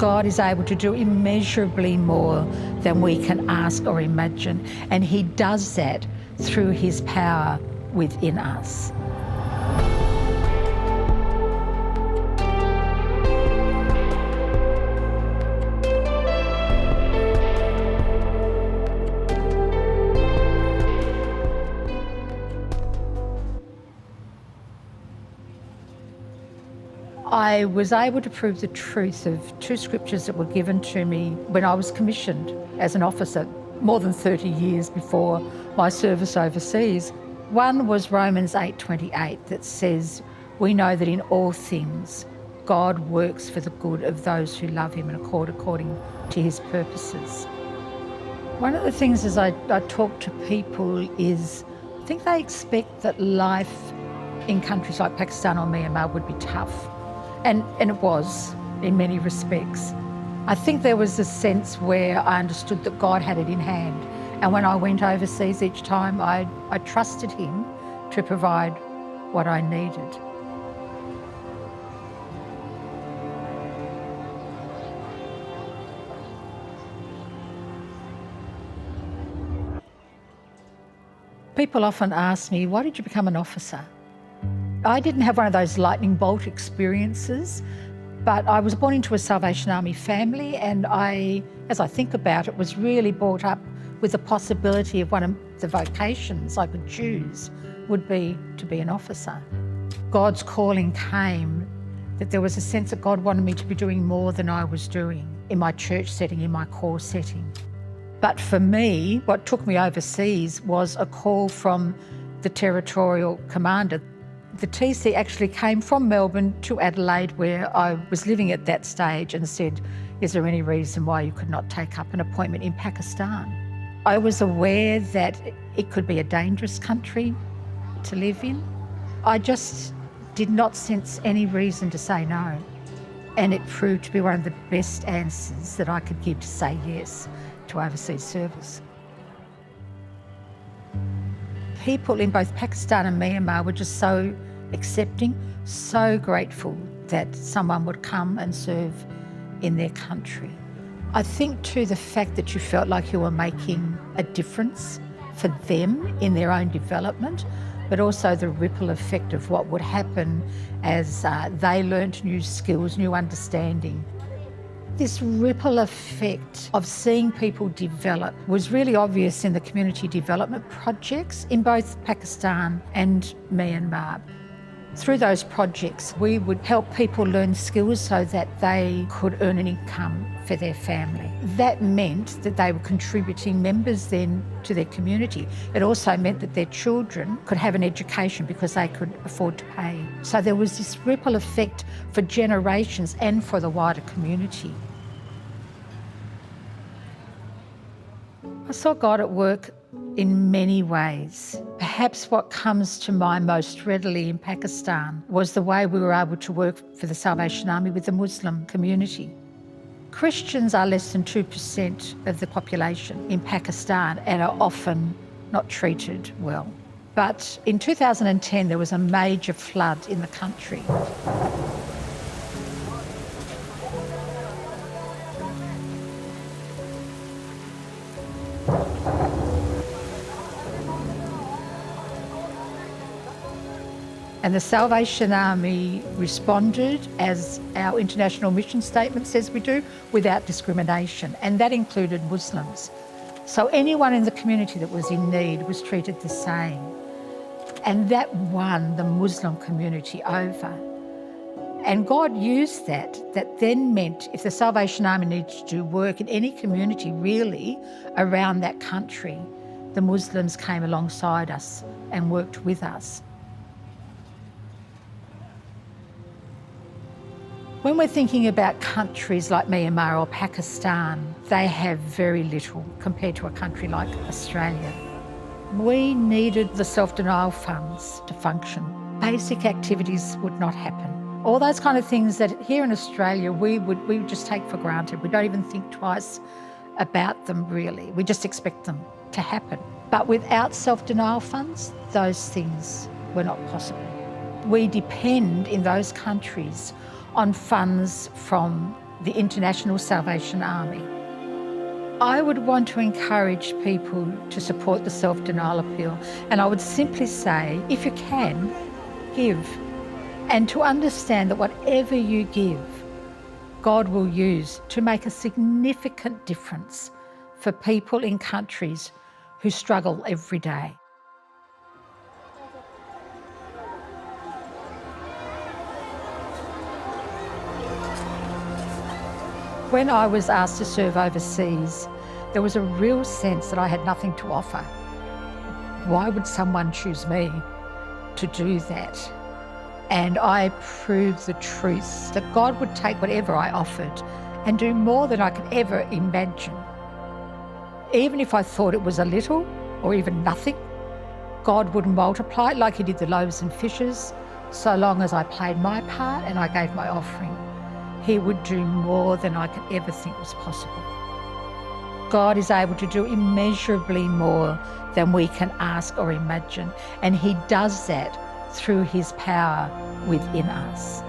God is able to do immeasurably more than we can ask or imagine, and He does that through His power within us. I was able to prove the truth of two scriptures that were given to me when I was commissioned as an officer more than 30 years before my service overseas. One was Romans 8:28 that says, "We know that in all things God works for the good of those who love Him and according to His purposes." One of the things as I talk to people is, I think they expect that life in countries like Pakistan or Myanmar would be tough. And it was, in many respects. I think there was a sense where I understood that God had it in hand. And when I went overseas each time, I trusted Him to provide what I needed. People often ask me, why did you become an officer? I didn't have one of those lightning bolt experiences, but I was born into a Salvation Army family, and as I think about it, was really brought up with the possibility of one of the vocations I could choose would be to be an officer. God's calling came that there was a sense that God wanted me to be doing more than I was doing in my church setting, in my core setting. But for me, what took me overseas was a call from the territorial commander. The TC actually came from Melbourne to Adelaide, where I was living at that stage, and said, is there any reason why you could not take up an appointment in Pakistan? I was aware that it could be a dangerous country to live in. I just did not sense any reason to say no. And it proved to be one of the best answers that I could give to say yes to overseas service. People in both Pakistan and Myanmar were just so accepting, so grateful that someone would come and serve in their country. I think too the fact that you felt like you were making a difference for them in their own development, but also the ripple effect of what would happen as they learnt new skills, new understanding. This ripple effect of seeing people develop was really obvious in the community development projects in both Pakistan and Myanmar. Through those projects, we would help people learn skills so that they could earn an income for their family. That meant that they were contributing members then to their community. It also meant that their children could have an education because they could afford to pay. So there was this ripple effect for generations and for the wider community. I saw God at work in many ways. Perhaps what comes to mind most readily in Pakistan was the way we were able to work for the Salvation Army with the Muslim community. Christians are less than 2% of the population in Pakistan and are often not treated well. But in 2010, there was a major flood in the country. And the Salvation Army responded, as our international mission statement says we do, without discrimination, and that included Muslims. So anyone in the community that was in need was treated the same. And that won the Muslim community over. And God used that then meant if the Salvation Army needed to do work in any community really around that country, the Muslims came alongside us and worked with us. When we're thinking about countries like Myanmar or Pakistan, they have very little compared to a country like Australia. We needed the self-denial funds to function. Basic activities would not happen. All those kind of things that here in Australia we would just take for granted. We don't even think twice about them really. We just expect them to happen. But without self-denial funds, those things were not possible. We depend in those countries on funds from the International Salvation Army. I would want to encourage people to support the self-denial appeal, and I would simply say, if you can, give. And to understand that whatever you give, God will use to make a significant difference for people in countries who struggle every day. When I was asked to serve overseas, there was a real sense that I had nothing to offer. Why would someone choose me to do that? And I proved the truth that God would take whatever I offered and do more than I could ever imagine. Even if I thought it was a little or even nothing, God would multiply it like He did the loaves and fishes, so long as I played my part and I gave my offering. He would do more than I could ever think was possible. God is able to do immeasurably more than we can ask or imagine, and He does that through His power within us.